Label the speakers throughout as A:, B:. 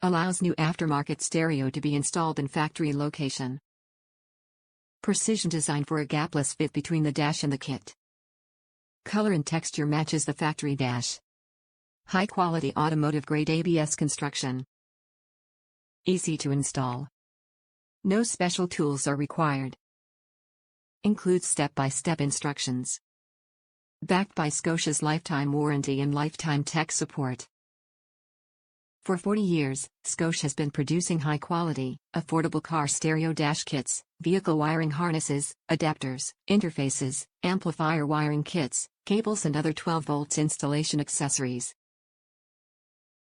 A: Allows new aftermarket stereo to be installed in factory location. Precision design for a gapless fit between the dash and the kit. Color and texture matches the factory dash. High quality automotive grade ABS construction. Easy to install. No special tools are required. Includes step-by-step instructions. Backed by Scosce's lifetime warranty and lifetime tech support. For 40 years, Scosche has been producing high-quality, affordable car stereo dash kits, vehicle wiring harnesses, adapters, interfaces, amplifier wiring kits, cables and other 12-volt installation accessories.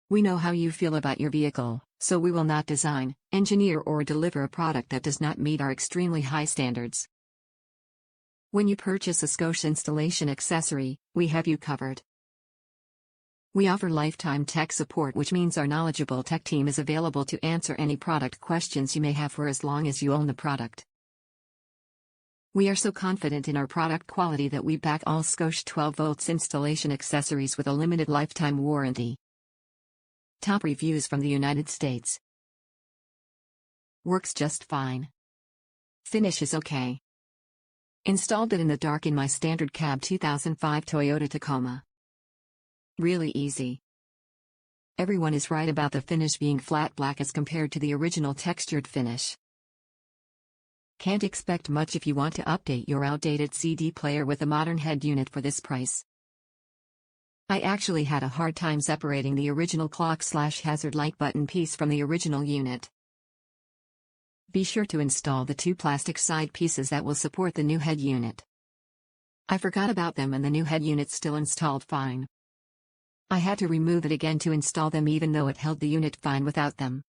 A: We know how you feel about your vehicle, so we will not design, engineer or deliver a product that does not meet our extremely high standards. When you purchase a Scosche installation accessory, we have you covered. We offer lifetime tech support, which means our knowledgeable tech team is available to answer any product questions you may have for as long as you own the product. We are so confident in our product quality that we back all Scosche 12 volts installation accessories with a limited lifetime warranty. Top reviews from the United States. Works just fine. Finish is okay. Installed it in the dark in my standard cab 2005 Toyota Tacoma. Really easy. Everyone is right about the finish being flat black as compared to the original textured finish. Can't expect much if you want to update your outdated CD player with a modern head unit for this price. I actually had a hard time separating the original clock/hazard light button piece from the original unit. Be sure to install the two plastic side pieces that will support the new head unit. I forgot about them and the new head unit still installed fine. I had to remove it again to install them even though it held the unit fine without them.